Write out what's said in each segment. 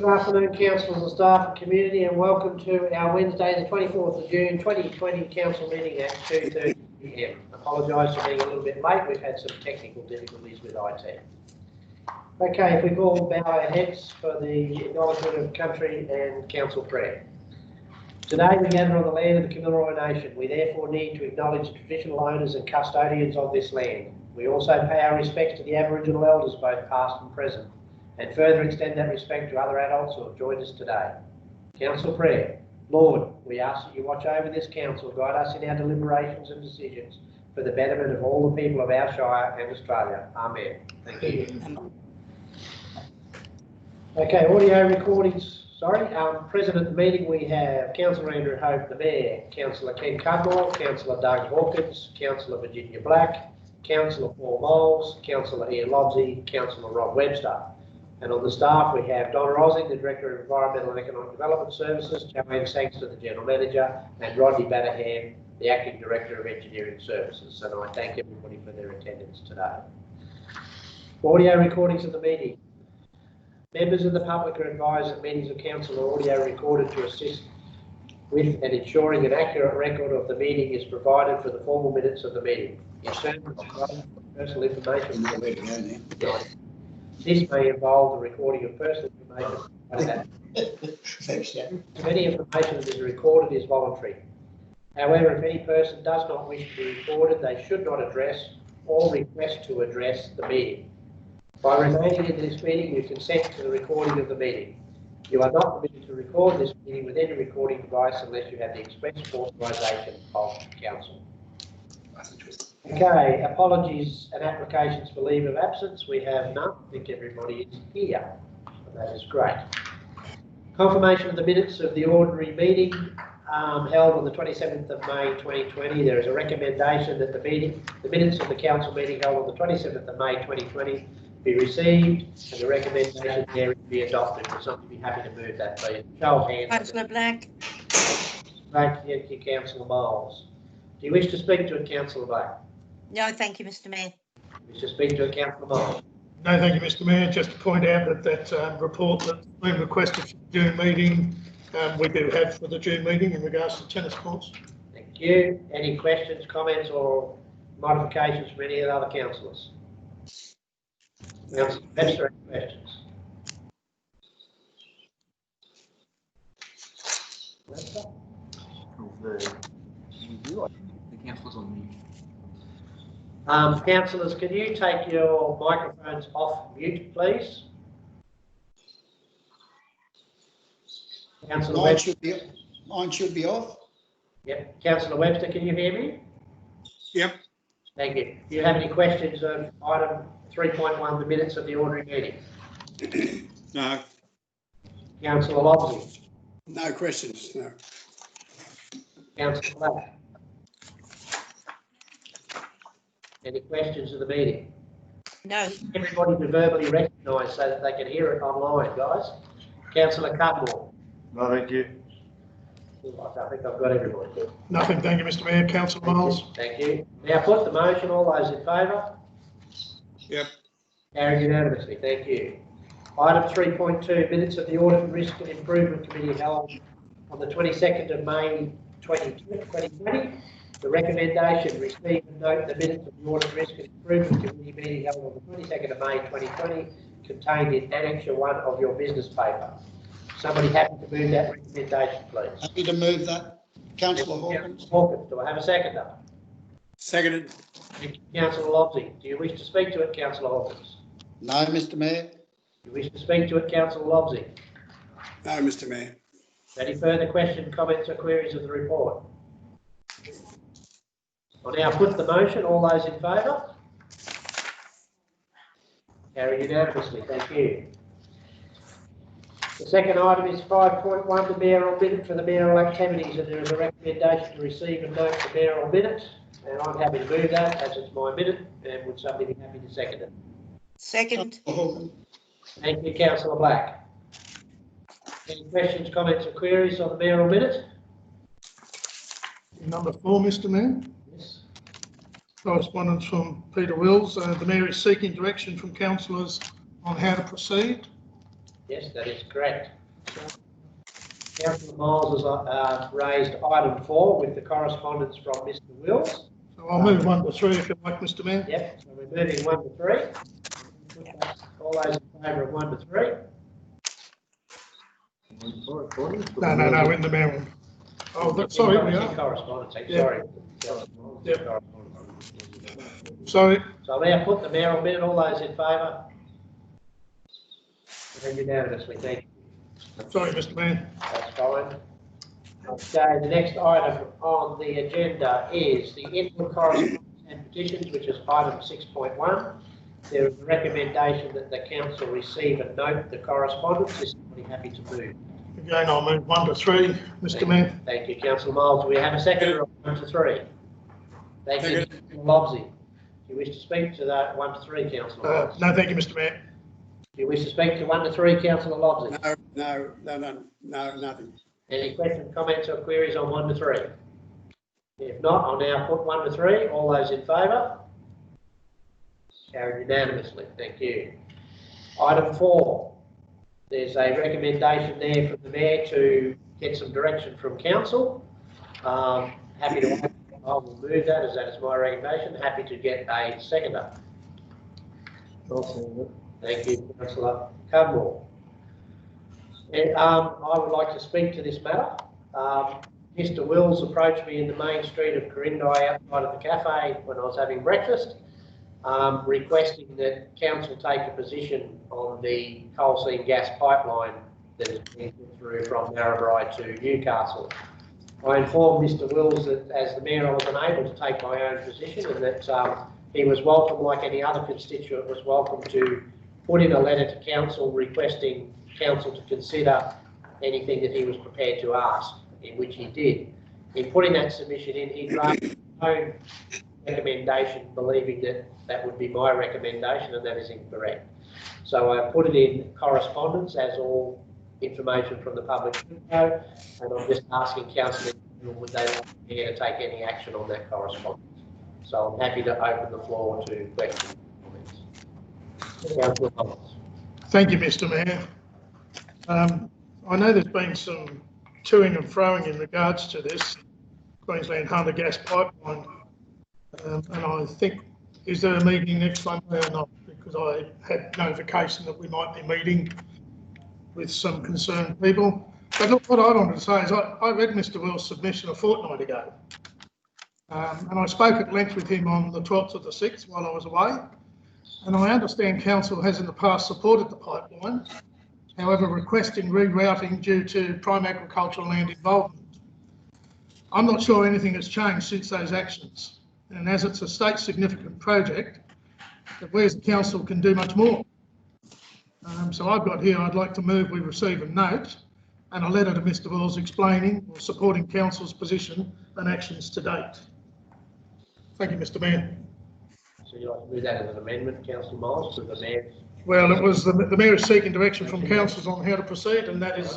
Good afternoon, councillors and staff and community, and welcome to our Wednesday, the 24th of June 2020 council meeting at 2:30 p.m. Apologise for being a little bit late. We've had some technical difficulties with IT. Okay, if we could all bow our heads for the acknowledgement of country and council prayer. Today we gather on the land of the Kamilaroi Nation. We therefore need to acknowledge the traditional owners and custodians of this land. We also pay our respects to the Aboriginal elders, both past and present, and further extend that respect to other adults who have joined us today. Council prayer. Lord, we ask that you watch over this council, guide us in our deliberations and decisions for the betterment of all the people of our Shire and Australia. Amen. Thank you. Okay, audio recordings. Present at the meeting we have Councillor Andrew Hope, the Mayor, Councillor Ken Cudmore, Councillor Doug Hawkins, Councillor Virginia Black, Councillor Paul Moles, Councillor Ian Lobsey, Councillor Rob Webster. And on the staff we have Donna Rosing, the Director of Environmental and Economic Development Services, Joanne Sangster, the General Manager, and Rodney Bannerham, the Acting Director of Engineering Services. And I thank everybody for their attendance today. Audio recordings of the meeting. Members of the public are advised that meetings of council are audio recorded to assist with and ensuring an accurate record of the meeting is provided for the formal minutes of the meeting. In terms of personal information, this may involve the recording of personal information. Any information that is recorded is voluntary. However, if any person does not wish to be recorded, they should not address or request to address the meeting. By remaining in this meeting, you consent to the recording of the meeting. You are not permitted to record this meeting with any recording device unless you have the express authorisation of council. Okay, apologies and applications for leave of absence. We have none. I think everybody is here. So that is great. Confirmation of the minutes of the ordinary meeting held on the 27th of May 2020. There is a recommendation that the minutes of the council meeting held on the 27th of May 2020 be received, and the recommendation there be adopted. Would somebody be happy to move that, please? Show of hands. Councillor Black. Thank you, Councillor Moles. Do you wish to speak to it, Councillor Black? No, thank you, Mr. Mayor. Wish to speak to it, Councillor Moles? No, thank you, Mr. Mayor. Just to point out that report that's been requested for the June meeting, we do have for the June meeting in regards to tennis courts. Thank you. Any questions, comments, or modifications from any of the other councillors? Councillor Webster, any questions? Councillors, can you take your microphones off mute, please? Councillor Webster. Mine should be off. Yep. Councillor Webster, can you hear me? Yep. Thank you. Do you have any questions of item 3.1, the minutes of the ordinary meeting? No. Councillor Lobsey. No questions. No. Councillor Black. Any questions of the meeting? No. Everybody to verbally recognise so that they can hear it online, guys. Councillor Cudmore. No, thank you. I think I've got everybody. Nothing, thank you, Mr. Mayor. Councillor Moles. Thank you. Now put the motion. All those in favour? Yep. Carried unanimously. Thank you. Item 3.2, minutes of the Audit and Risk and Improvement Committee held on the 22nd of May 2020. The recommendation, receive and note the minutes of the Audit and Risk and Improvement Committee meeting held on the 22nd of May 2020 contained in Annexure 1 of your business paper. Somebody happy to move that recommendation, please? Happy to move that. Councillor Hawkins. Hawkins. Do I have a seconder? Seconded. Thank you, Councillor Lobsey. Do you wish to speak to it, Councillor Hawkins? No, Mr. Mayor. Do you wish to speak to it, Councillor Lobsey? No, Mr. Mayor. Any further questions, comments or queries of the report? I'll now put the motion. All those in favour? Carried unanimously. Thank you. The second item is 5.1, the mayoral minute for the mayoral activities, and there is a recommendation to receive and note the mayoral minute, and I'm happy to move that as it's my minute, and would somebody be happy to second it? Second. Thank you, Councillor Black. Any questions, comments or queries on the mayoral minute? Number 4, Mr. Mayor. Yes. Correspondence from Peter Wills. The Mayor is seeking direction from councillors on how to proceed. Yes, that is correct. Councillor Miles has raised item 4 with the correspondence from Mr Wills. So I'll move 1 to 3 if you like, Mr Mayor. Yep, so we're moving 1 to 3. All those in favour of 1 to 3? No, in the mail. Oh, sorry, we are. Correspondence, Yeah. sorry. Yeah. Sorry. So I now put the mayoral minute, all those in favour? And unanimously, thank you. Sorry, Mr Mayor. That's fine. Okay, the next item on the agenda is the input correspondence and petitions, which is item 6.1. There is a recommendation that the council receive and note the correspondence. Is somebody happy to move? Again, I'll move 1 to 3, Mr Mayor. Thank you, Councillor Miles. Do we have a second on 1 to 3? Thank you, Councillor Lobsey. Do you wish to speak to that 1 to 3, Councillor Miles? No, thank you, Mr Mayor. Do you wish to speak to 1 to 3, Councillor Lobsey? No, nothing. Any questions, comments or queries on 1 to 3? If not, I'll now put 1 to 3. All those in favour? Carried unanimously. Thank you. Item 4. There's a recommendation there from the Mayor to get some direction from Council. Happy to, I will move that as that is my recommendation. Happy to get a seconder. Thank you, Councillor Cudmore. And, I would like to speak to this matter. Mr Wills approached me in the main street of Corindi outside of the cafe when I was having breakfast, requesting that council take a position on the coal seam gas pipeline that is being put through from Narrabri to Newcastle. I informed Mr Wills that as the Mayor I was unable to take my own position and that he was welcome, like any other constituent, was welcome to put in a letter to council requesting council to consider anything that he was prepared to ask, in which he did. In putting that submission in, he drafted his own recommendation, believing that that would be my recommendation, and that is incorrect. So I put it in correspondence, as all information from the public should go, and I'm just asking council would they like me to take any action on that correspondence. So I'm happy to open the floor to questions and comments. Councillor Miles. Thank you, Mr Mayor. I know there's been some toing and froing in regards to this Queensland Hunter gas pipeline, and I think, is there a meeting next Monday or not? Because I had notification that we might be meeting with some concerned people. But look, what I wanted to say is I read Mr Wills' submission a fortnight ago, and I spoke at length with him on the 12th of the 6th while I was away, and I understand council has in the past supported the pipeline, however requesting rerouting due to prime agricultural land involvement. I'm not sure anything has changed since those actions, and as it's a state significant project, that we as the council can do much more. So I've got here, I'd like to move we receive a note and a letter to Mr Wills explaining or supporting council's position and actions to date. Thank you, Mr Mayor. So you'd like to move that as an amendment, Councillor Miles, to the Mayor? Well, it was the Mayor is seeking direction from councils on how to proceed, and that is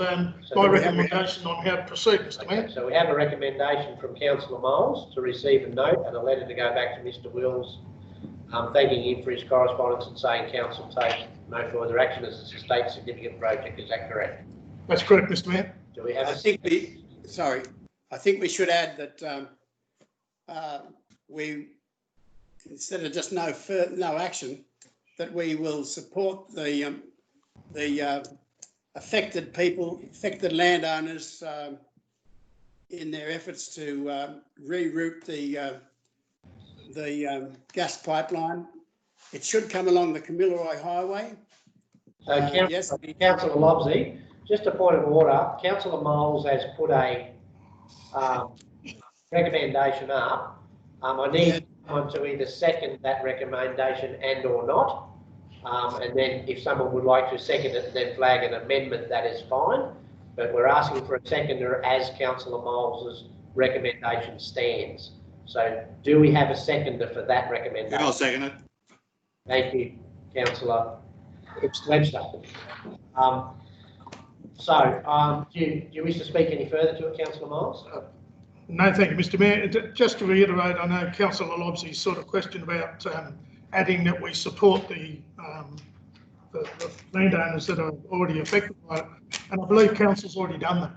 my recommendation on how to proceed, Mr Mayor. So we have a recommendation from Councillor Miles to receive a note and a letter to go back to Mr Wills, thanking him for his correspondence and saying council take no further action as it's a state significant project. Is that correct? That's correct, Mr Mayor. Do we have I think we should add that we, instead of just no action, that we will support the affected people, affected landowners in their efforts to reroute the gas pipeline. It should come along the Kamilaroi Highway. So, Yes. Councillor Lobsey, just a point of order. Councillor Miles has put a recommendation up. I need someone to either second that recommendation and or not. And then if someone would like to second it and then flag an amendment, that is fine. But we're asking for a seconder as Councillor Miles's recommendation stands. So do we have a seconder for that recommendation? I'll second it. Thank you, Councillor Webster. Do you wish to speak any further to it, Councillor Miles? No, thank you, Mr Mayor. Just to reiterate, I know Councillor Lobsey's sort of question about adding that we support the landowners that are already affected by it. And I believe council's already done that.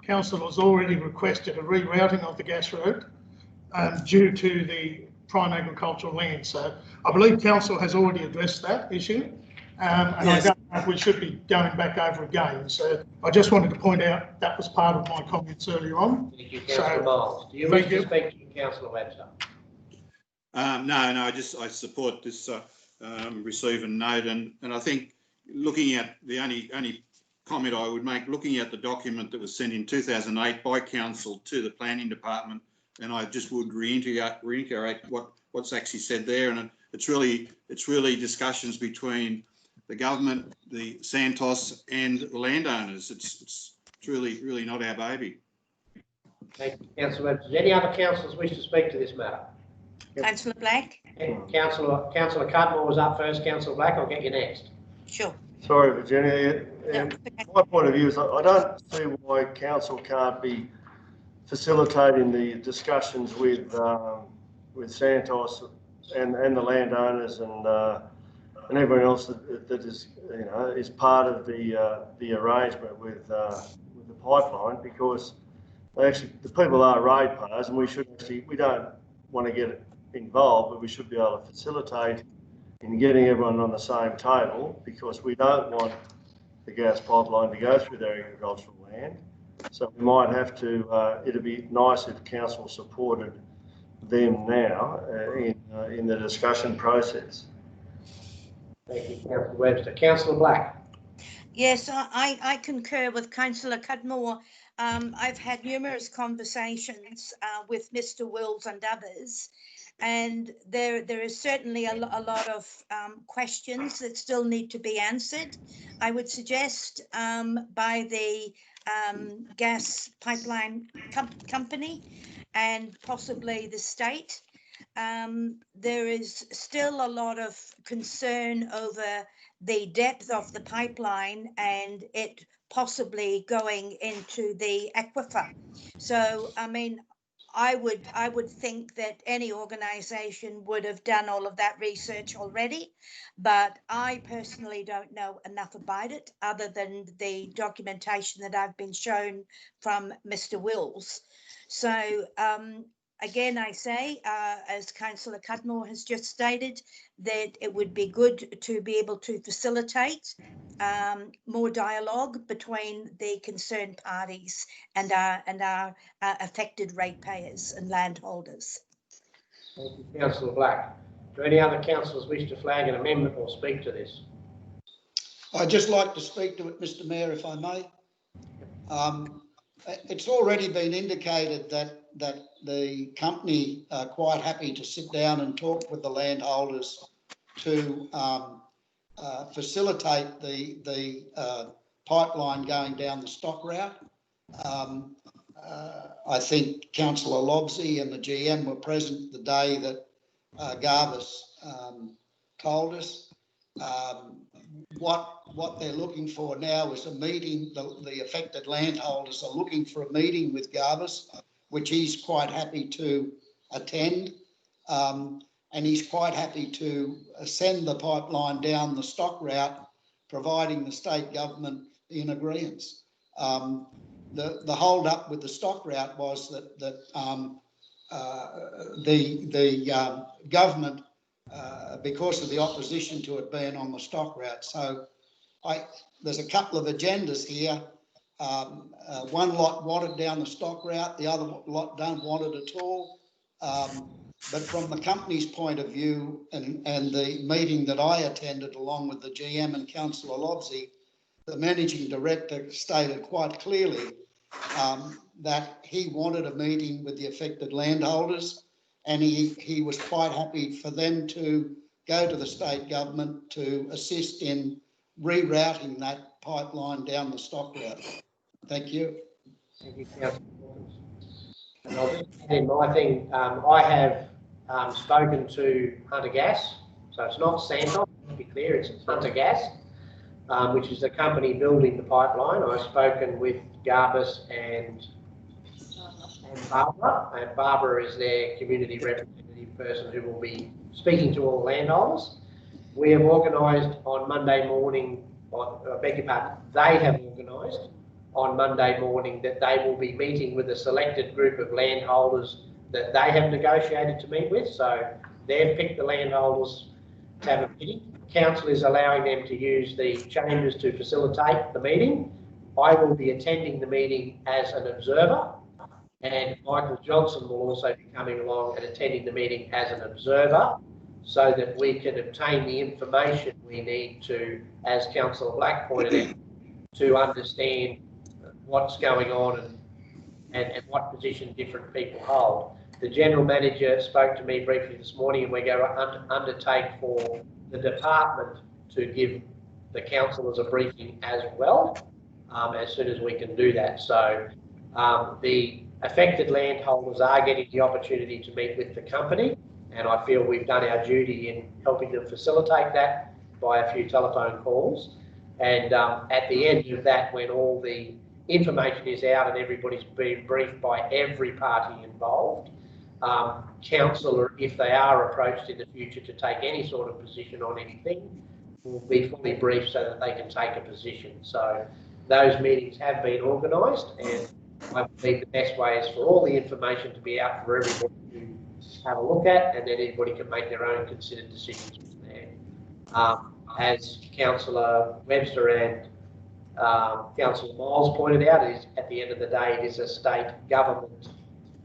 Council has already requested a rerouting of the gas route due to the prime agricultural land. So I believe council has already addressed that issue. And Yes. I don't know if we should be going back over again. So I just wanted to point out that was part of my comments earlier on. Thank you, Councillor So- Miles. Do you wish Thank to you. speak to Councillor Webster? No, I support this receive and note, and I think looking at the only comment I would make, looking at the document that was sent in 2008 by council to the planning department, and I just would reiterate what's actually said there, and it's really discussions between the government, the Santos, and the landowners. It's really not our baby. Thank you, Councillor Webster. Does any other councillors wish to speak to this matter? Councillor Black? Councillor Cudmore was up first. Councillor Black, I'll get you next. Sure. Sorry, Virginia. No, And okay. my point of view is I don't see why council can't be facilitating the discussions with Santos and the landowners and everyone else that is is part of the arrangement with the pipeline, because the people are ratepayers, and we don't want to get involved, but we should be able to facilitate in getting everyone on the same table, because we don't want the gas pipeline to go through their agricultural land. So we might have to, it'd be nice if council supported them now in the discussion process. Thank you, Councillor Webster. Councillor Black. Yes, I concur with Councillor Cudmore. I've had numerous conversations with Mr. Wills and others, and there is certainly a lot of questions that still need to be answered. I would suggest by the gas pipeline company and possibly the state. There is still a lot of concern over the depth of the pipeline and it possibly going into the aquifer. So, I mean, I would think that any organisation would have done all of that research already, but I personally don't know enough about it other than the documentation that I've been shown from Mr. Wills. So again, I say, as Councillor Cudmore has just stated, that it would be good to be able to facilitate more dialogue between the concerned parties and our affected ratepayers and landholders. Thank you, Councillor Black. Do any other councillors wish to flag an amendment or speak to this? I'd just like to speak to it, Mr. Mayor, if I may. It's already been indicated that the company are quite happy to sit down and talk with the landholders to facilitate the pipeline going down the stock route. I think Councillor Lobsey and the GM were present the day that Garvis told us. What they're looking for now is a meeting. The affected landholders are looking for a meeting with Garvis, which he's quite happy to attend. And he's quite happy to send the pipeline down the stock route, providing the state government in agreement. The hold up with the stock route was that the government, because of the opposition to it being on the stock route. So there's a couple of agendas here. One lot wanted down the stock route, the other lot don't want it at all. But from the company's point of view and the meeting that I attended along with the GM and Councillor Lobsey, the managing director stated quite clearly that he wanted a meeting with the affected landholders, and he was quite happy for them to go to the state government to assist in rerouting that pipeline down the stock route. Thank you. Thank you, Councillor Hawkins. And I'll just add in my thing, I have spoken to Hunter Gas, so it's not Santos, to be clear, it's Hunter Gas, which is the company building the pipeline. I've spoken with Garvis and Barbara, and Barbara is their community representative person who will be speaking to all landowners. We have organised on Monday morning I beg your pardon, they have organised on Monday morning that they will be meeting with a selected group of landholders that they have negotiated to meet with. So they've picked the landholders to have a meeting. Council is allowing them to use the chambers to facilitate the meeting. I will be attending the meeting as an observer, and Michael Johnson will also be coming along and attending the meeting as an observer, so that we can obtain the information we need to, as Councillor Black pointed out, to understand what's going on and what position different people hold. The General Manager spoke to me briefly this morning, and we're going to undertake for the department to give the councillors a briefing as well, as soon as we can do that. So the affected landholders are getting the opportunity to meet with the company, and I feel we've done our duty in helping them facilitate that by a few telephone calls. And at the end of that, when all the information is out and everybody's been briefed by every party involved, council, if they are approached in the future to take any sort of position on anything, will be fully briefed so that they can take a position. So those meetings have been organised, and I believe the best way is for all the information to be out for everybody to have a look at, and then everybody can make their own considered decisions from there. As Councillor Webster and Councillor Miles pointed out, is at the end of the day, it is a state government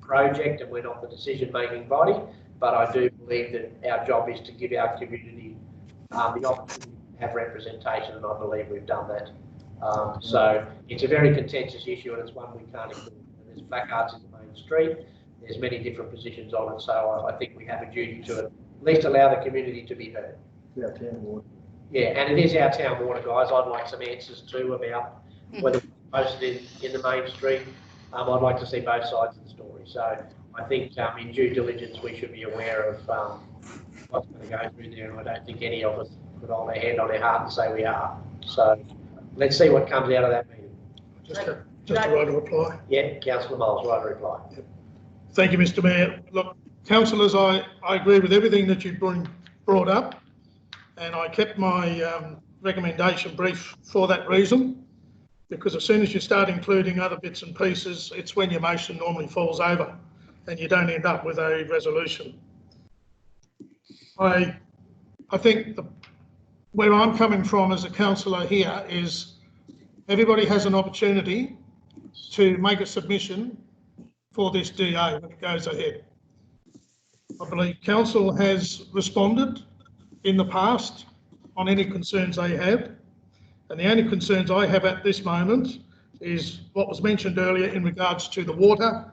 project and we're not the decision-making body, but I do believe that our job is to give our community the opportunity to have representation, and I believe we've done that. So it's a very contentious issue, and it's one we can't ignore. There's placards in the main street, there's many different positions on it, so I think we have a duty to at least allow the community to be heard. Yeah, town water. Yeah, and it is our town water, guys. I'd like some answers too about whether it's posted in the main street. I'd like to see both sides of the story. So I think in due diligence we should be aware of what's going to go through there, and I don't think any of us put hold our hand on our heart and say we are. So let's see what comes out of that meeting. Just a right to reply. Yeah, Councillor Miles, right to reply. Yep. Thank you, Mr Mayor. Look, councillors, I agree with everything that you've brought up, and I kept my recommendation brief for that reason, because as soon as you start including other bits and pieces, it's when your motion normally falls over and you don't end up with a resolution. I think where I'm coming from as a councillor here is everybody has an opportunity to make a submission for this DA when it goes ahead. I believe council has responded in the past on any concerns they had, and the only concerns I have at this moment is what was mentioned earlier in regards to the water,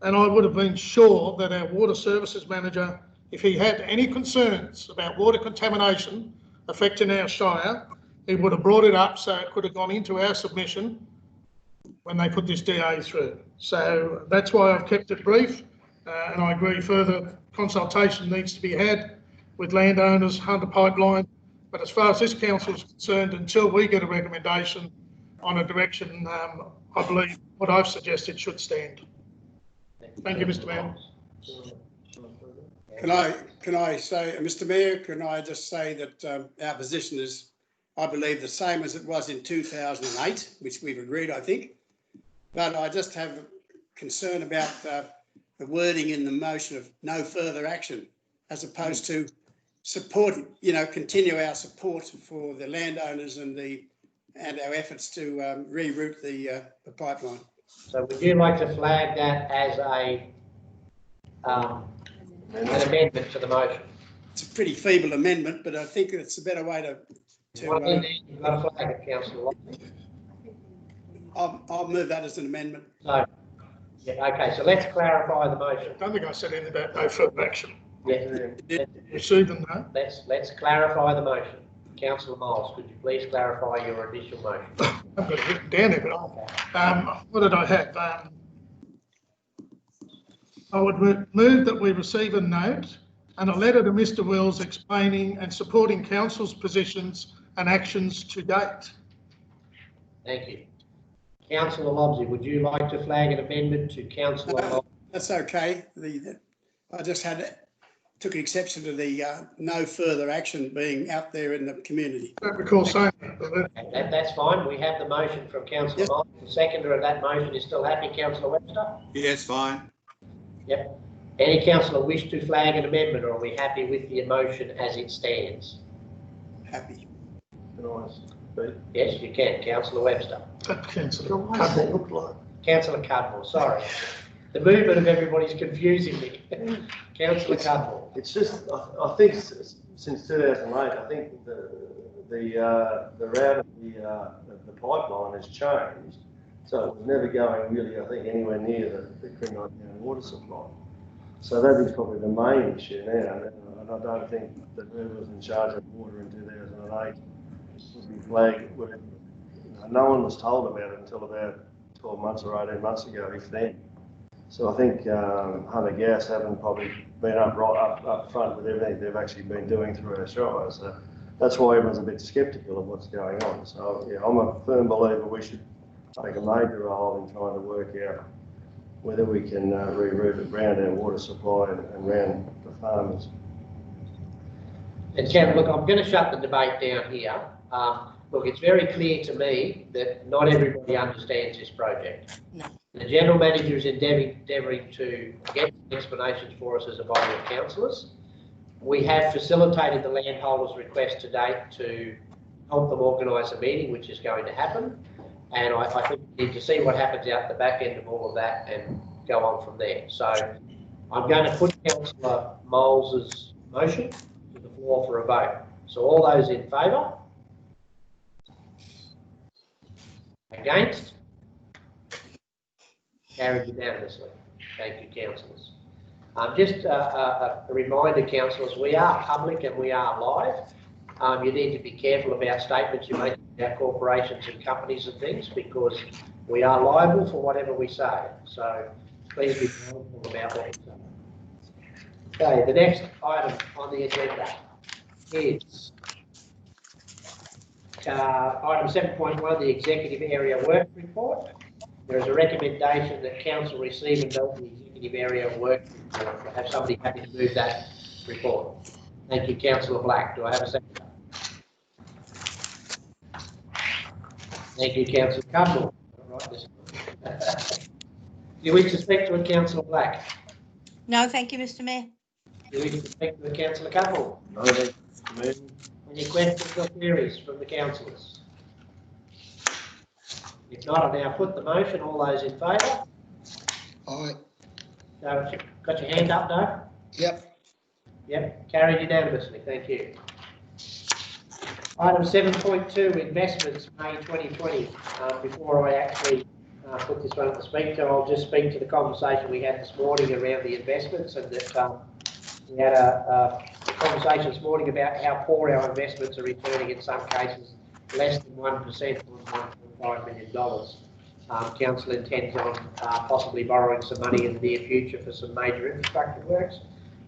and I would have been sure that our water services manager, if he had any concerns about water contamination affecting our shire, he would have brought it up so it could have gone into our submission when they put this DA through. So that's why I've kept it brief, and I agree further consultation needs to be had with landowners, Hunter Pipeline. But as far as this council is concerned, until we get a recommendation on a direction, I believe what I've suggested should stand. Thank you, Mr Mayor. Can I say, Mr Mayor, can I just say that our position is, I believe, the same as it was in 2008, which we've agreed, I think. But I just have concern about the wording in the motion of no further action, as opposed to support, continue our support for the landowners and our efforts to reroute the pipeline. So would you like to flag that as an amendment to the motion? It's a pretty feeble amendment, but I think it's a better way to You've got to flag it, Councillor Lockley. I'll move that as an amendment. So, yeah, okay, so let's clarify the motion. I don't think I said anything about no further action. Yeah. Receive them now. Let's clarify the motion. Councillor Miles, could you please clarify your initial motion? I've got it written down here, but what did I have? I would move that we receive a note and a letter to Mr Wills explaining and supporting council's positions and actions to date. Thank you. Councillor Lobsy, would you like to flag an amendment to Councillor Lobsy? That's okay. I just had took exception to the no further action being out there in the community. Don't recall saying that, but That's fine. We have the motion from councillor Miles. The seconder of that motion is still happy, councillor Webster? Yes, fine. Yep. Any councillor wish to flag an amendment, or are we happy with the motion as it stands? Happy. Can I speak? Yes, you can. Councillor Webster. councillor, What does that look like? Councillor Cudmore, sorry. The movement of everybody's confusing me. Councillor Cudmore. It's just, I think since 2008, I think the route of the pipeline has changed. So it was never going really, I think, anywhere near the Criminal water supply. So that is probably the main issue now. And I don't think that whoever was in charge of water in 2008 would be flagged. No one was told about it until about 12 months or 18 months ago, if then. So I think Hunter Gas haven't probably been up front with everything they've actually been doing through our shire. So that's why everyone's a bit sceptical of what's going on. So yeah, I'm a firm believer we should take a major role in trying to work out whether we can reroute it around our water supply and around the farmers. And Chairman, look, I'm going to shut the debate down here. Look, it's very clear to me that not everybody understands this project. No. The General Manager is endeavouring to get explanations for us as a body of councillors. We have facilitated the landholders' request to date to help them organise a meeting, which is going to happen. And I think we need to see what happens out the back end of all of that and go on from there. So I'm going to put Councillor Miles's motion to the floor for a vote. So all those in favour? Against? Carried unanimously. Thank you, councillors. Just a reminder, councillors, we are public and we are live. You need to be careful about statements you make about corporations and companies and things, because we are liable for whatever we say. So please be mindful about what we say. Okay, the next item on the agenda is item 7.1, the Executive Area Work Report. There is a recommendation that council receive and note the Executive Area Work Report. I have somebody happy to move that report. Thank you, Councillor Black. Do I have a second? Thank you, Councillor Cudmore. Do you wish to speak to it, Councillor Black? No, thank you, Mr Mayor. Do you wish to speak to it, Councillor Cudmore? No, that's me. Any questions or queries from the councillors? If not, I now put the motion. All those in favour? Aye. Got your hand up, Doug? Yep. Yep, carried unanimously. Thank you. Item 7.2, investments, May 2020. Before I actually put this one up to speak to, I'll just speak to the conversation we had this morning around the investments, and that we had a conversation this morning about how poor our investments are returning, in some cases less than 1% on $1.5 million. Council intends on possibly borrowing some money in the near future for some major infrastructure works,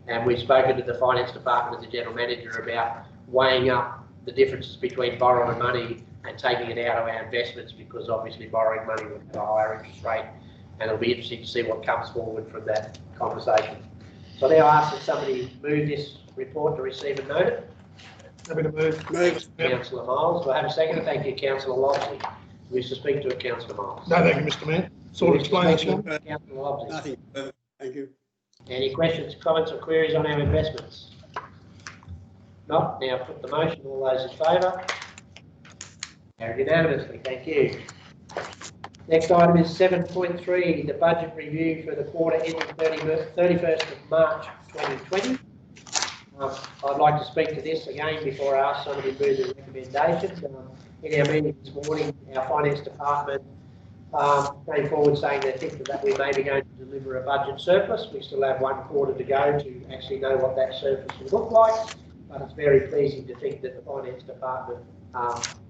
and we've spoken to the Finance Department and the General Manager about weighing up the differences between borrowing money and taking it out of our investments, because obviously borrowing money would have a higher interest rate, and it'll be interesting to see what comes forward from that conversation. So now I ask that somebody move this report to receive and note it. happy to move. Moved. Councillor Miles. Do I have a second? Thank you, Councillor Lobley. Wish to speak to it, Councillor Miles. No, thank you, Mr Mayor. Sort of explained to you. Councillor Lobley. Nothing further. Thank you. Any questions, comments or queries on our investments? Not. Now put the motion. All those in favour? Carried unanimously. Thank you. Next item is 7.3, the budget review for the quarter ending 31st of March 2020. I'd like to speak to this again before I ask somebody to move the recommendation. In our meeting this morning, our Finance Department came forward saying they think that we may be going to deliver a budget surplus. We still have one quarter to go to actually know what that surplus will look like, but it's very pleasing to think that the Finance Department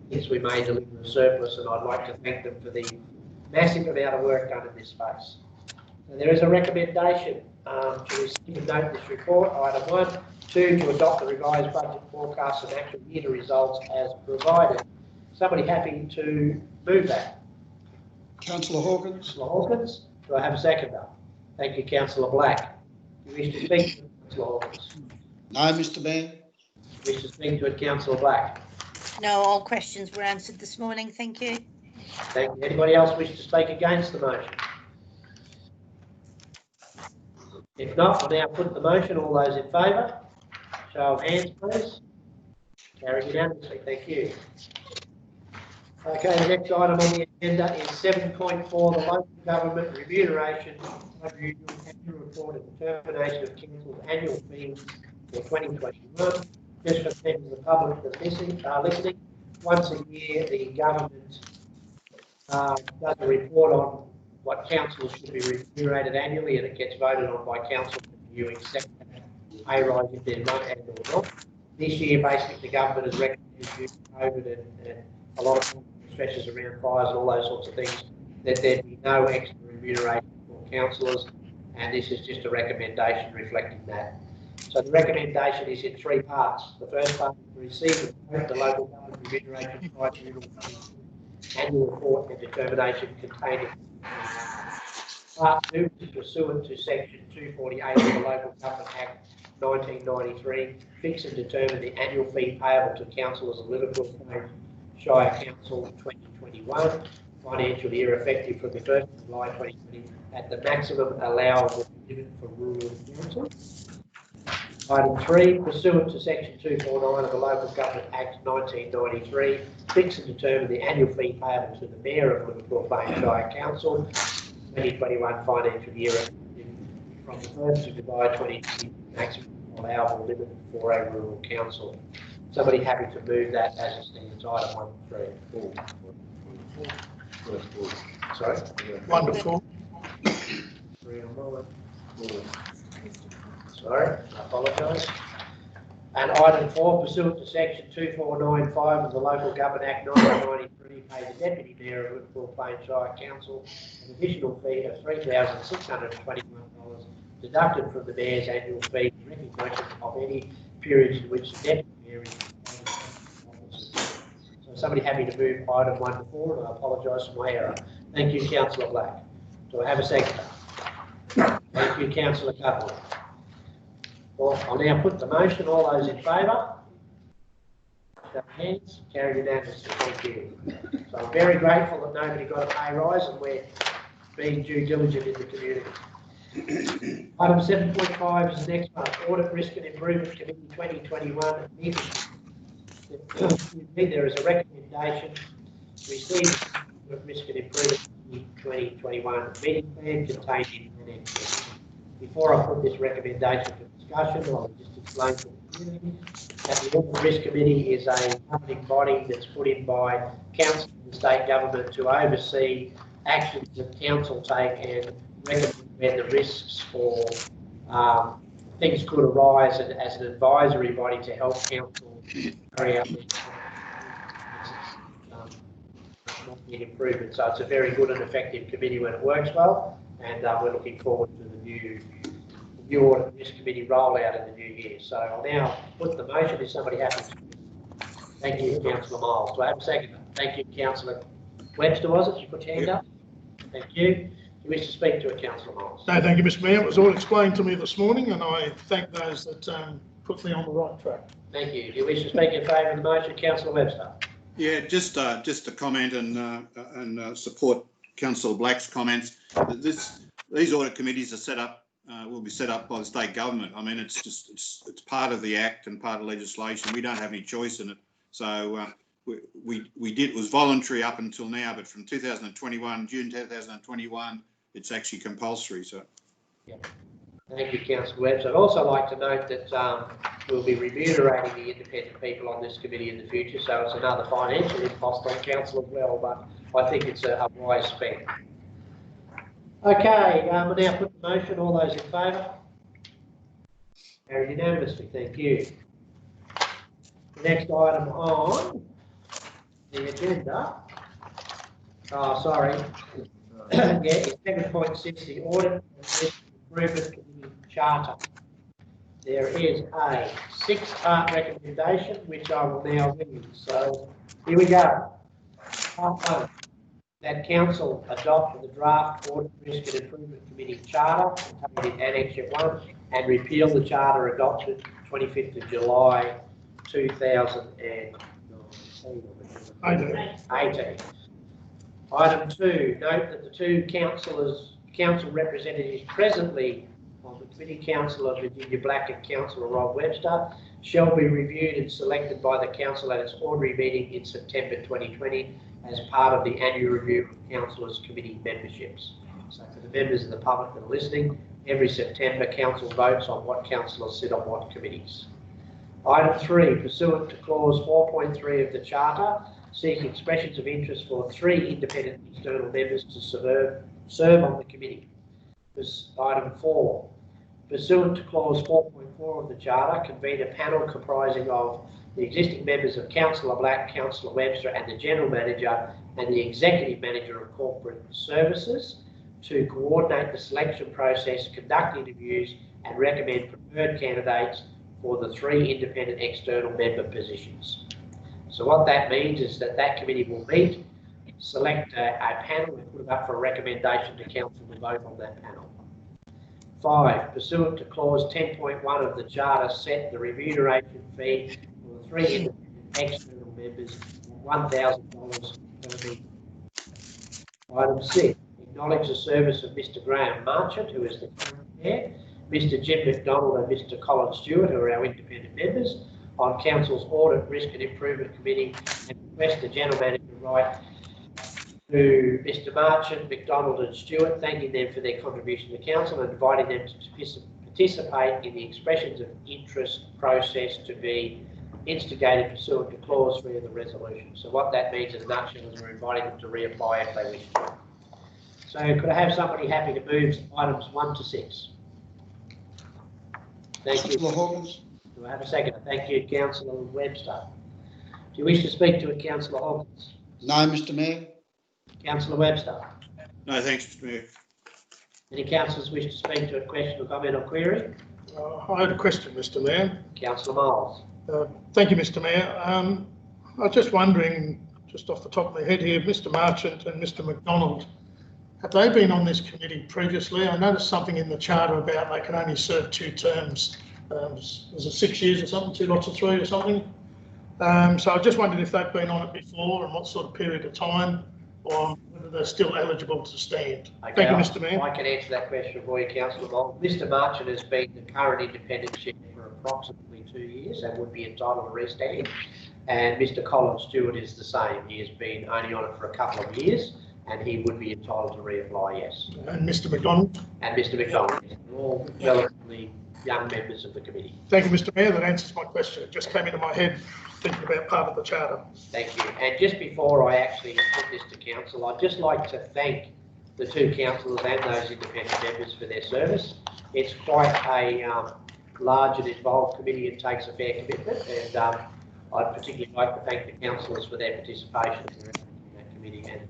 thinks we may deliver a surplus, and I'd like to thank them for the massive amount of work done in this space. And there is a recommendation to receive and note this report, item 1, 2, to adopt the revised budget forecasts and actual year results as provided. Somebody happy to move that? Councillor Hawkins? Councillor Hawkins. Do I have a seconder? Thank you, Councillor Black. Do you wish to speak to Councillor Hawkins? No, Mr Mayor. Wish to speak to it, councillor Black? No, all questions were answered this morning. Thank you. Thank you. Anybody else wish to speak against the motion? If not, I'll now put the motion. All those in favour? Show of hands, please. Carried unanimously. Thank you. Okay, the next item on the agenda is 7.4, the local government remuneration annual report and determination of council's annual fees for 2021. Just for members of the public that are listening, once a year the government does a report on what councils should be remunerated annually, and it gets voted on by council if you accept that pay rise if they're not and or not. This year, basically, the government has recommended due to COVID and a lot of stresses around fires and all those sorts of things, that there be no extra remuneration for councillors, and this is just a recommendation reflecting that. So the recommendation is in three parts. The first part is to receive the local government remuneration tribunal annual report and determination contained in Part 2 is pursuant to section 248 of the Local Government Act 1993, fix and determine the annual fee payable to councillors of Liverpool Plains Shire Council 2021 financial year, effective from the 1st of July 2020 at the maximum allowable limit for rural council. Item 3, pursuant to section 249 of the Local Government Act 1993, fix and determine the annual fee payable to the Mayor of Liverpool Plains Shire Council 2021 financial year from the 1st of July 2020, maximum allowable limit for a rural council. Somebody happy to move that as it stands, item 1, 3, 4. Sorry? 1 to 4. 3 on mine. Sorry, I apologise. And item 4, pursuant to section 2495 of the Local Government Act 1993, pay the Deputy Mayor of Liverpool Plains Shire Council an additional fee of $3,621 deducted from the Mayor's annual fee in recognition of any periods in which the Deputy Mayor is office. So somebody happy to move item 1 to 4, and I apologise for my error. Thank you, Councillor Black. Do I have a second? Thank you, Councillor Cutler. Well, I'll now put the motion. All those in favour? Show of hands. Carried unanimously. Thank you. So I'm very grateful that nobody got a pay rise, and we're being due diligent in the community. Item 7.5 is the next one. Audit, Risk and Improvement Committee 2021 meeting. There is a recommendation received of Risk and Improvement Committee 2021 meeting plan contained in Annex. Before I put this recommendation for discussion, I'll just explain to the community that the Audit Risk Committee is a governing body that's put in by council and state government to oversee actions that council take and recommend when the risks or things could arise, and as an advisory body to help council carry out the improvement. So it's a very good and effective committee when it works well, and we're looking forward to the new Audit and Risk Committee rollout in the new year. So I'll now put the motion. Is somebody happy to? Thank you, Councillor Miles. Do I have a second? Thank you, Councillor Webster, was it? You put your hand up? Thank you. You wish to speak to it, Councillor Miles? No, thank you, Mr Mayor. It was all explained to me this morning, and I thank those that put me on the right track. Thank you. Do you wish to speak in favour of the motion, Councillor Webster? Yeah, just to comment and support Councillor Black's comments. These audit committees are set up, will be set up by the state government. I mean, it's part of the Act and part of legislation. We don't have any choice in it. So we did, it was voluntary up until now, but from 2021, June 2021, it's actually compulsory. So. Yeah. Thank you, Councillor Webster. I'd also like to note that we'll be remunerating the independent people on this committee in the future, so it's another financial impost on council as well, but I think it's a wise spend. Okay, we'll now put the motion. All those in favour? Carried unanimously. Thank you. The next item on the agenda, yeah, is 7.6, the Audit and Risk Improvement Committee Charter. There is a 6-part recommendation, which I will now read. So here we go. Part 1, that council adopt the draft Audit, Risk and Improvement Committee Charter contained in Annex 1 and repeal the charter adopted 25th of July 2018. Item 2, note that the two council representatives presently on the committee, Councillor Virginia Black and Councillor Rob Webster, shall be reviewed and selected by the council at its ordinary meeting in September 2020 as part of the annual review of councillors' committee memberships. So for the members of the public that are listening, every September council votes on what councillors sit on what committees. Item 3, pursuant to clause 4.3 of the Charter, seek expressions of interest for 3 independent external members to serve on the committee. Item 4, pursuant to clause 4.4 of the Charter, convene a panel comprising of the existing members of Councillor Black, Councillor Webster and the General Manager and the Executive Manager of Corporate Services to coordinate the selection process, conduct interviews and recommend preferred candidates for the 3 independent external member positions. So what that means is that that committee will meet, select a panel and put it up for a recommendation to council to vote on that panel. 5, pursuant to clause 10.1 of the Charter, set the remuneration fee for the 3 independent external members at $1,000 per meeting. Item 6, acknowledge the service of Mr. Graham Marchant, who is the current chair, Mr. Jim McDonald and Mr. Colin Stewart, who are our independent members, on Council's Audit, Risk and Improvement Committee, and request the General Manager write to Mr. Marchant, McDonald and Stewart, thanking them for their contribution to Council and inviting them to participate in the expressions of interest process to be instigated pursuant to clause 3 of the resolution. So what that means in a nutshell is we're inviting them to reapply if they wish to. So could I have somebody happy to move items 1 to 6? Thank you. Councillor Hawkins. Do I have a second? Thank you, Councillor Webster. Do you wish to speak to it, Councillor Hawkins? No, Mr. Mayor. Councillor Webster? No, thanks, Mr Mayor. Any councillors wish to speak to a question or comment or query? I had a question, Mr. Mayor. Councillor Miles? Thank you, Mr. Mayor. I was just wondering, just off the top of my head here, Mr. Marchant and Mr. McDonald, have they been on this committee previously? I noticed something in the Charter about they can only serve 2 terms. Was it 6 years or something, 2 lots of 3 or something? So I just wondered if they've been on it before and what sort of period of time, or whether they're still eligible to stand. Okay, Thank you, Mr. Mayor. I can answer that question for you, Councillor Miles. Mr. Marchant has been the current independent chair for approximately 2 years and would be entitled to restand. And Mr. Colin Stewart is the same. He has been only on it for a couple of years and he would be entitled to reapply, yes. And Mr. McDonald. And Mr. McDonald, yes. They're all relatively young members of the committee. Thank you, Mr. Mayor. That answers my question. It just came into my head thinking about part of the Charter. Thank you. And just before I actually put this to council, I'd just like to thank the 2 councillors and those independent members for their service. It's quite a large and involved committee and takes a fair commitment. And I'd particularly like to thank the councillors for their participation in that committee and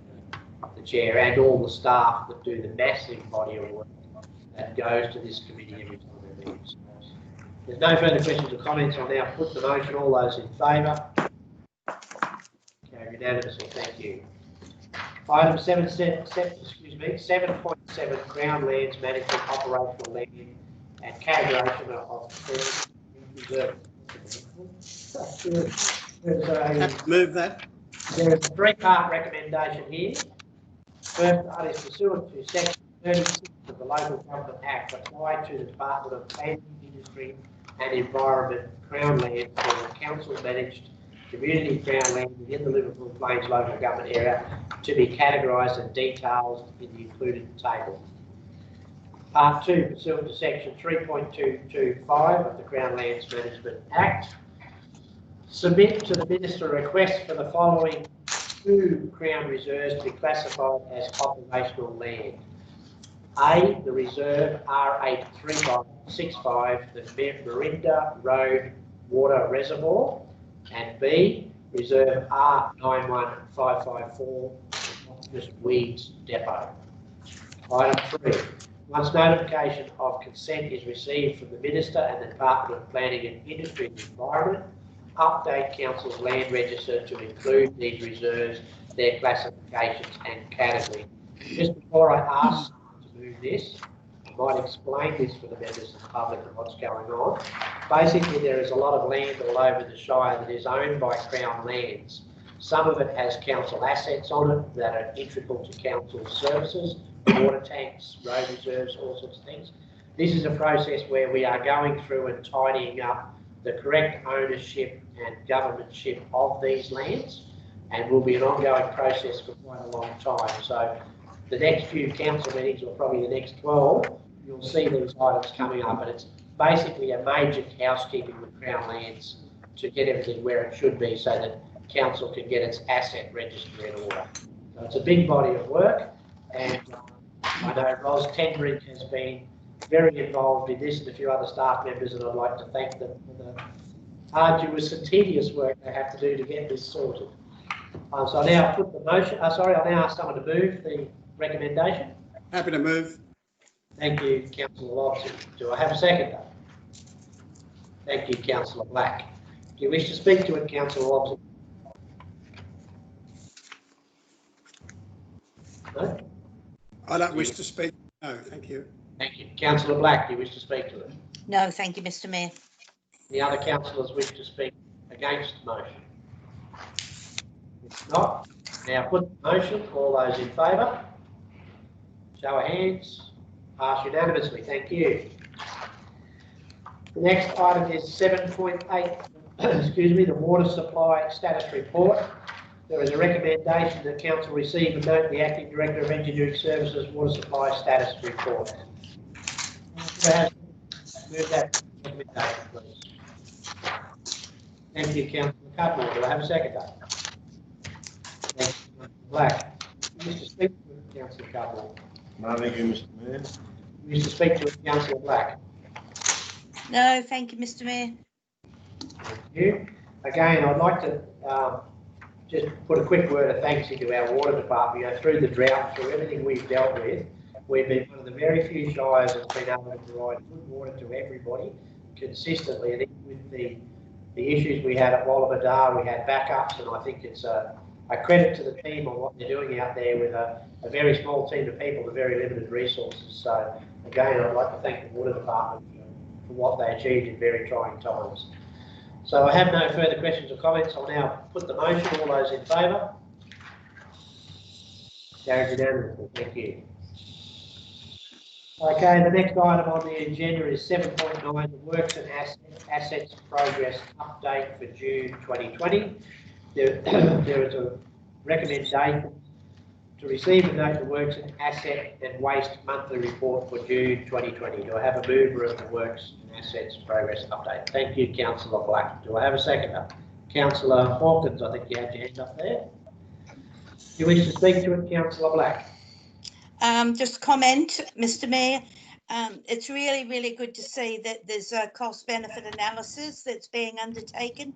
the chair and all the staff that do the massive body of work that goes to this committee every time we meet. So, there's no further questions or comments. I'll now put the motion. All those in favour? Carried unanimously. Thank you. Item 7.7, Crown Lands Management Operational Land and Categorisation of Reserve. Move that. There is a 3-part recommendation here. First part is pursuant to section 36 of the Local Government Act applied to the Department of Planning, Industry and Environment Crown Land for the council managed community crown land within the Liverpool Plains local government area to be categorised and detailed in the included table. Part 2, pursuant to section 3.225 of the Crown Lands Management Act, submit to the Minister a request for the following 2 Crown reserves to be classified as operational land. A, the reserve R83565, the Marinda Road Water Reservoir, and B, reserve R91554, the Weeds Depot. Item 3, once notification of consent is received from the Minister and the Department of Planning and Industry and Environment, update Council's land register to include these reserves, their classifications and category. Just before I ask to move this, might explain this for the members of the public and what's going on. Basically, there is a lot of land all over the Shire that is owned by Crown Lands. Some of it has council assets on it that are integral to council services, water tanks, road reserves, all sorts of things. This is a process where we are going through and tidying up the correct ownership and governmentship of these lands, and will be an ongoing process for quite a long time. So the next few council meetings, or probably the next 12, you'll see these items coming up, and it's basically a major housekeeping with Crown Lands to get everything where it should be so that council can get its asset register in order. So it's a big body of work, and I know Ros Tendring has been very involved in this and a few other staff members, and I'd like to thank them for the arduous and tedious work they have to do to get this sorted. So I now put the motion, I'll now ask someone to move the recommendation. Happy to move. Thank you, Councillor Lobson. Do I have a seconder? Thank you, Councillor Black. Do you wish to speak to it, Councillor Lobson? No? I don't wish to speak. No, thank you. Thank you. Councillor Black, do you wish to speak to it? No, thank you, Mr Mayor. The other councillors wish to speak against the motion? If not, now put the motion. All those in favour? Show of hands. Passed unanimously. Thank you. The next item is 7.8, excuse me, the water supply status report. There is a recommendation that council receive and note the Acting Director of Engineering Services water supply status report. Move that recommendation, please. Thank you, Councillor Cudmore. Do I have a second? Thank you, Councillor Black. Mr. Speaker, Councillor Cudmore. No, thank you, Mr Mayor. Mr. Speaker, Councillor Black. No, thank you, Mr Mayor. Thank you. Again, I'd like to just put a quick word of thanks into our water department. You know, through the drought, through everything we've dealt with, we've been one of the very few shires that's been able to provide good water to everybody consistently. And even with the issues we had at Wollabadar, we had backups, and I think it's a credit to the team on what they're doing out there with a very small team of people with very limited resources. So again, I'd like to thank the water department for what they achieved in very trying times. So I have no further questions or comments. I'll now put the motion. All those in favour? Carried unanimously. Thank you. Okay, the next item on the agenda is 7.9, the Works and Assets Progress Update for June 2020. There is a recommendation to receive and note the Works and Asset and Waste Monthly Report for June 2020. Do I have a mover of the Works and Assets Progress Update? Thank you, Councillor Black. Do I have a seconder? Councillor Hawkins, I think you had your hand up there. Do you wish to speak to it, Councillor Black? Just comment, Mr Mayor. It's really, really good to see that there's a cost-benefit analysis that's being undertaken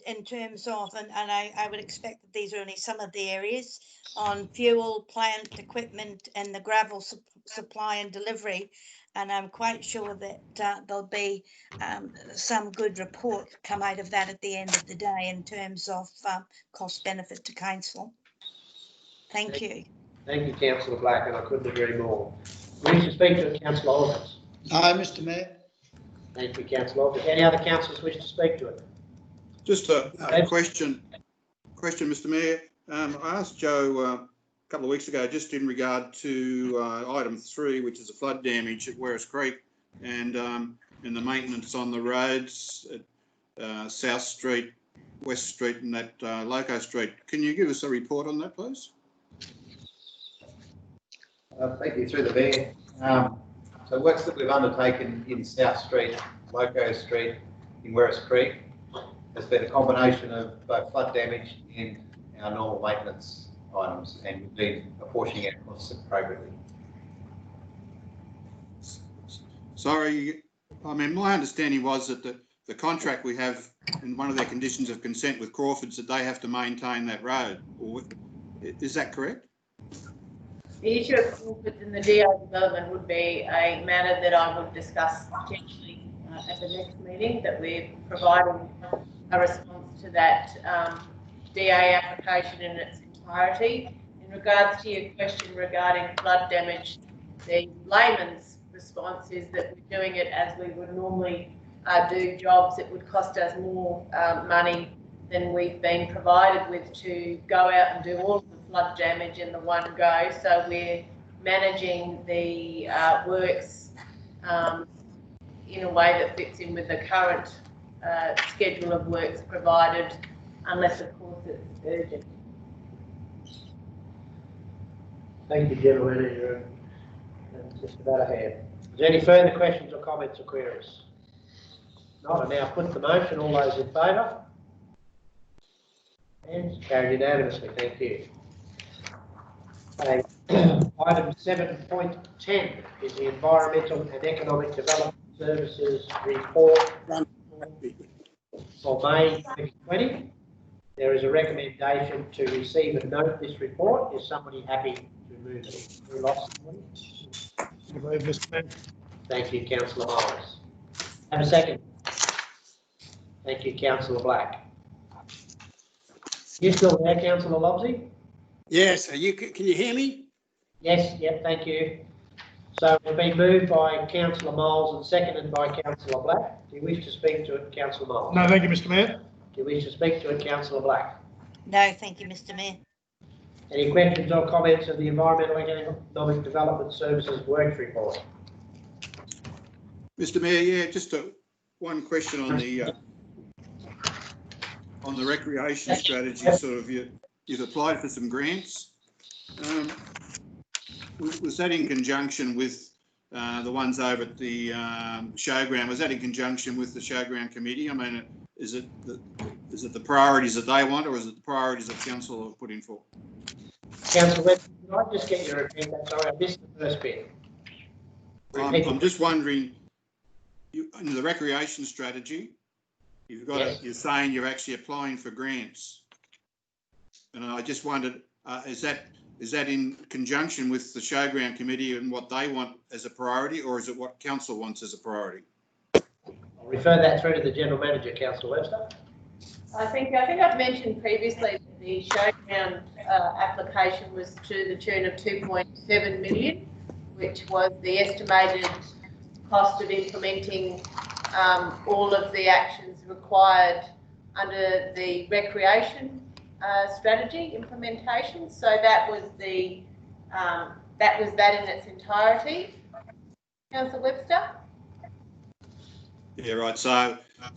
in terms of, and I would expect that these are only some of the areas on fuel, plant, equipment, and the gravel supply and delivery. And I'm quite sure that there'll be some good report come out of that at the end of the day in terms of cost benefit to council. Thank you. Thank you, Councillor Black, and I couldn't agree more. We wish to speak to Councillor Hawkins. No, Mr Mayor. Thank you, Councillor Hawkins. Any other councillors wish to speak to it? Just a question, Mr Mayor. I asked Joe a couple of weeks ago, just in regard to item 3, which is the flood damage at Werris Creek and the maintenance on the roads at South Street, West Street and that Loco Street. Can you give us a report on that, please? Thank you, through the Mayor. So works that we've undertaken in South Street, Loco Street, in Werris Creek, has been a combination of both flood damage and our normal maintenance items, and we've been apportioning our costs appropriately. Sorry, I mean, my understanding was that the contract we have in one of their conditions of consent with Crawford's that they have to maintain that road. Is that correct? The issue of Crawford's in the DO development would be a matter that I would discuss potentially at the next meeting, that we're providing a response to that DA application in its entirety. In regards to your question regarding flood damage, the layman's response is that we're doing it as we would normally do jobs. It would cost us more money than we've been provided with to go out and do all of the flood damage in the one go. So we're managing the works in a way that fits in with the current schedule of works provided, unless of course it's urgent. Thank you, gentlemen. You're just about ahead. Is there any further questions or comments or queries? Not, I now put the motion. All those in favour? And carried unanimously. Thank you. Okay. Item 7.10 is the Environmental and Economic Development Services report for May 2020. There is a recommendation to receive and note this report. Is somebody happy to move it? We lost somebody? Move, Mr Mayor. Thank you, Councillor Morris. Have a second. Thank you, Councillor Black. You still there, Councillor Lobsey? Yes, can you hear me? Yes, yep, thank you. So it's been moved by Councillor Moles and seconded by Councillor Black. Do you wish to speak to it, Councillor Moles? No, thank you, Mr Mayor. Do you wish to speak to it, Councillor Black? No, thank you, Mr Mayor. Any questions or comments of the Environmental and Economic Development Services Works Report? Mr Mayor, yeah, just one question on the recreation strategy. Sort of, you've applied for some grants. Was that in conjunction with the ones over at the showground? Was that in conjunction with the showground committee? I mean, is it the priorities that they want, or is it the priorities that council have put in for? Councillor Webb, can I just get your opinion? Sorry, I missed the first bit. I'm just wondering, in the recreation strategy, you've got Yes. you're saying you're actually applying for grants, and I just wondered, is that in conjunction with the showground committee and what they want as a priority, or is it what council wants as a priority? I'll refer that through to the General Manager, Councillor Webster. I think I've mentioned previously that the showground application was to the tune of 2.7 million, which was the estimated cost of implementing all of the actions required under the recreation strategy implementation. So that was that in its entirety. Councillor Webster? Yeah, right. So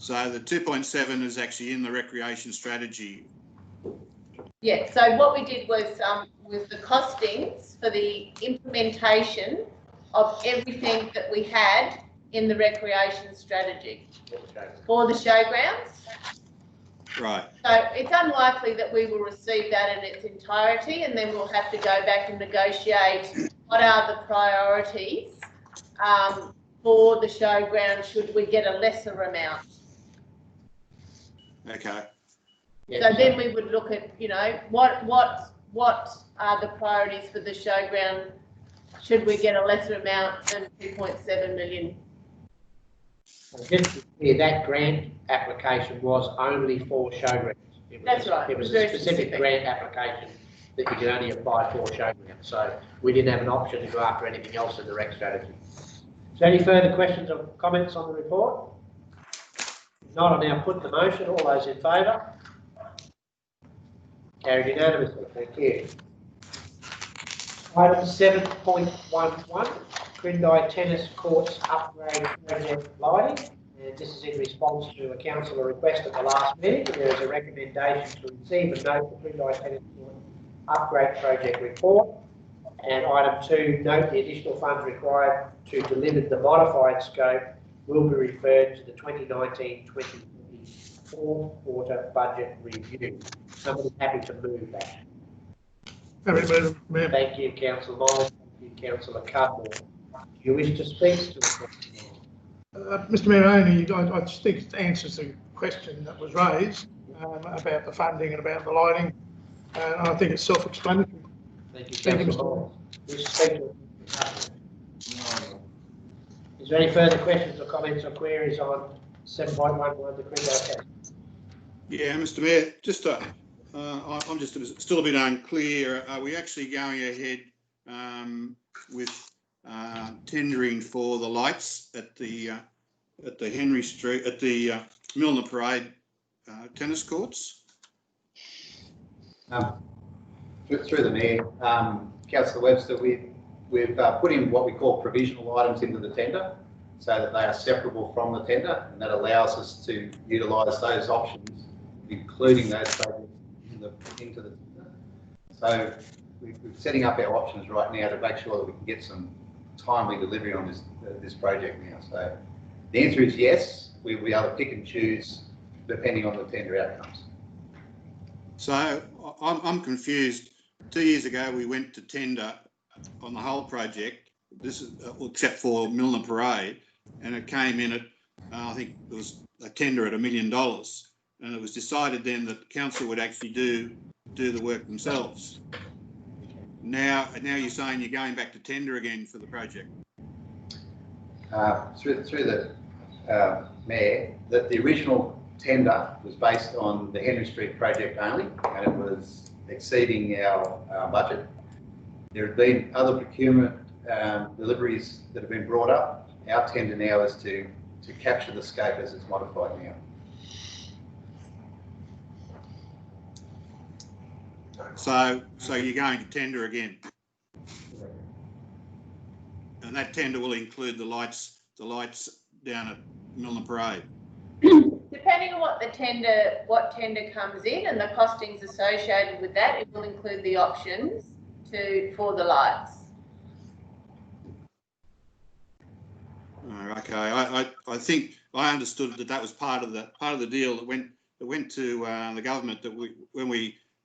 the 2.7 is actually in the recreation strategy. Yeah, so what we did was the costings for the implementation of everything that we had in the recreation strategy for the showgrounds. Right. So it's unlikely that we will receive that in its entirety, and then we'll have to go back and negotiate what are the priorities for the showground should we get a lesser amount. Okay. Yeah, So then we would look at, you know, what are the priorities for the showground should we get a lesser amount than 2.7 million. just to be clear, that grant application was only for showgrounds. That's right. It was Very a specific specific. grant application that you could only apply for showgrounds. So we didn't have an option to go after anything else in the rec strategy. Is there any further questions or comments on the report? If not, I now put the motion. All those in favour? Carried unanimously. Thank you. Item 7.11, Crindai Tennis Courts Upgrade Project Lighting. And this is in response to a councillor request at the last meeting. There is a recommendation to receive and note the Crindai Tennis Court Upgrade Project report. And item 2, note the additional funds required to deliver the modified scope will be referred to the 2019-2020 fourth quarter budget review. Somebody happy to move that? Happy to move, Mr Mayor. Thank you, Councillor Moles. Thank you, Councillor Cudmore. Do you wish to speak to it? Mr Mayor, only I just think it answers the question that was raised about the funding and about the lighting. And I think it's self-explanatory. Thank you, Thank you, Councillor Mr. Moles. Wish to speak to it? Is there any further questions or comments or queries on 7.11, the Crindai Tennis? Yeah, Mr Mayor, just I'm just still a bit unclear. Are we actually going ahead with tendering for the lights at the Henry Street, at the Milner Parade tennis courts? Through the Mayor, Councillor Webster, we've put in what we call provisional items into the tender so that they are separable from the tender, and that allows us to utilise those options, including those projects into the tender. So we're setting up our options right now to make sure that we can get some timely delivery on this project now. So the answer is yes, we'll be able to pick and choose depending on the tender outcomes. So I'm confused. 2 years ago, we went to tender on the whole project, this is, except for Milner Parade, and it came in at, I think it was a tender at $1 million. And it was decided then that the council would actually do the work themselves. Now you're saying you're going back to tender again for the project. Through the Mayor, that the original tender was based on the Henry Street project only, and it was exceeding our budget. There have been other procurement deliveries that have been brought up. Our tender now is to capture the scope as it's modified now. So you're going to tender again, and that tender will include the lights down at Milner Parade. Depending on what tender comes in and the costings associated with that, it will include the options for the lights. Oh, okay, I think I understood that was part of the deal that went to the government, that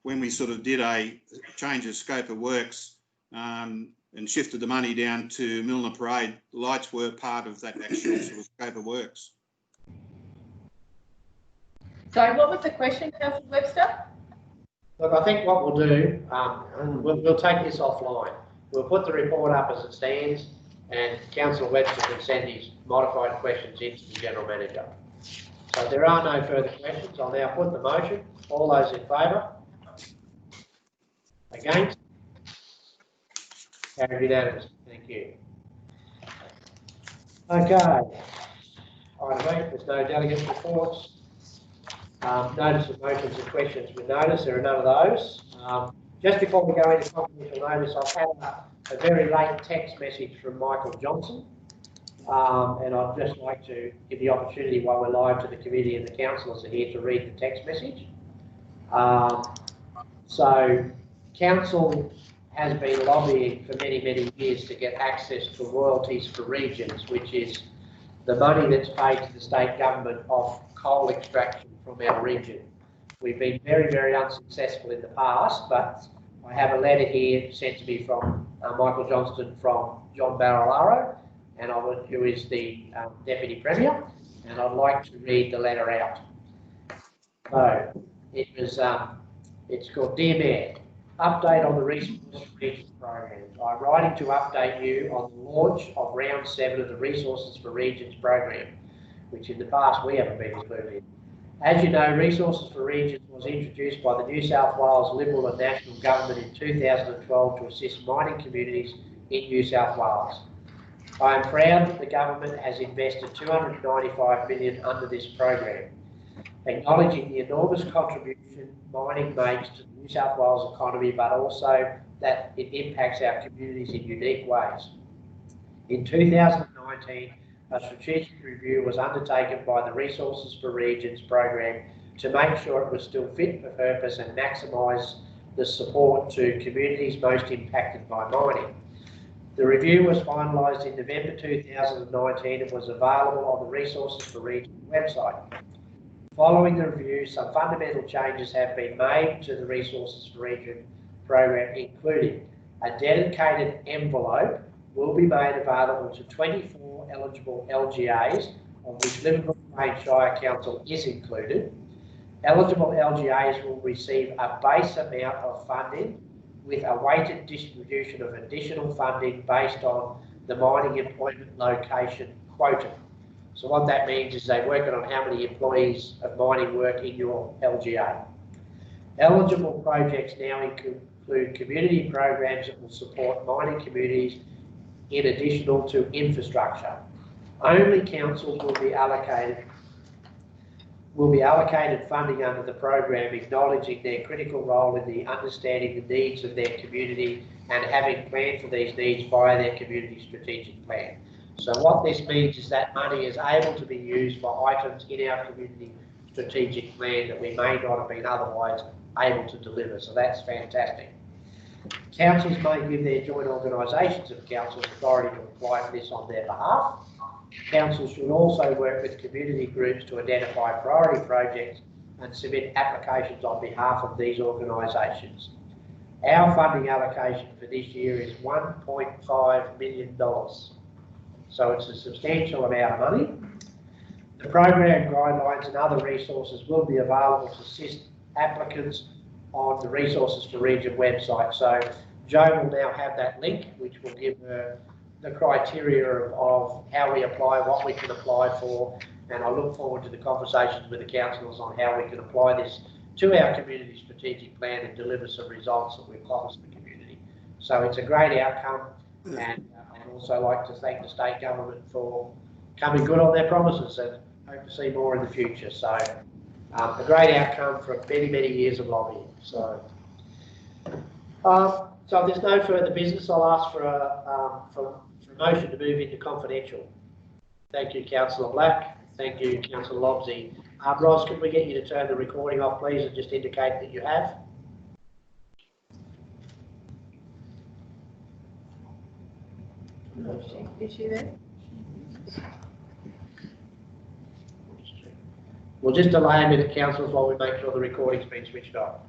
when we sort of did a change of scope of works and shifted the money down to Milner Parade, the lights were part of that actual sort of scope of works. So what was the question, Councillor Webster? Look, I think what we'll do, we'll take this offline. We'll put the report up as it stands, and Councillor Webster can send his modified questions into the General Manager. So if there are no further questions, I'll now put the motion. All those in favour? Against? Carried unanimous. Thank you. Okay. Item 8, there's no delegate reports. Notice of motions and questions with notice, there are none of those. Just before we go into confidential notice, I've had a very late text message from Michael Johnson, and I'd just like to give the opportunity while we're live to the committee and the councillors are here to read the text message. So council has been lobbying for many, many years to get access to royalties for regions, which is the money that's paid to the state government off coal extraction from our region. We've been very, very unsuccessful in the past, but I have a letter here sent to me from Michael Johnston from John Barilaro, and who is the Deputy Premier, and I'd like to read the letter out. So it was, it's called Dear Mayor, update on the Resources for Regions program. I'm writing to update you on the launch of round 7 of the Resources for Regions program, which in the past we haven't been included in. As you know, Resources for Regions was introduced by the New South Wales Liberal and National Government in 2012 to assist mining communities in New South Wales. I am proud that the government has invested $295 million under this program, acknowledging the enormous contribution mining makes to the New South Wales economy, but also that it impacts our communities in unique ways. In 2019, a strategic review was undertaken by the Resources for Regions program to make sure it was still fit for purpose and maximise the support to communities most impacted by mining. The review was finalised in November 2019 and was available on the Resources for Regions website. Following the review, some fundamental changes have been made to the Resources for Regions program, including a dedicated envelope will be made available to 24 eligible LGAs, of which Liverpool Plains Shire Council is included. Eligible LGAs will receive a base amount of funding with a weighted distribution of additional funding based on the mining employment location quota. So what that means is they're working on how many employees of mining work in your LGA. Eligible projects now include community programs that will support mining communities in additional to infrastructure. Only councils will be allocated funding under the program, acknowledging their critical role in the understanding the needs of their community and having planned for these needs via their community strategic plan. So what this means is that money is able to be used for items in our community strategic plan that we may not have been otherwise able to deliver. So that's fantastic. Councils may give their joint organisations of councils authority to apply for this on their behalf. Councils should also work with community groups to identify priority projects and submit applications on behalf of these organisations. Our funding allocation for this year is $1.5 million. So it's a substantial amount of money. The program guidelines and other resources will be available to assist applicants on the Resources for Region website. So Jo will now have that link, which will give her the criteria of how we apply, what we can apply for, and I look forward to the conversations with the councillors on how we can apply this to our community strategic plan and deliver some results that we've promised the community. So it's a great outcome, and I'd also like to thank the state government for coming good on their promises and hope to see more in the future. So a great outcome from many, many years of lobbying. So, so if there's no further business, I'll ask for a motion to move into confidential. Thank you, Councillor Black. Thank you, Councillor Lobsey. Ros, can we get you to turn the recording off, please, and just indicate that you have? Is she there? We'll just delay a minute, councillors, while we make sure the recording's been switched off.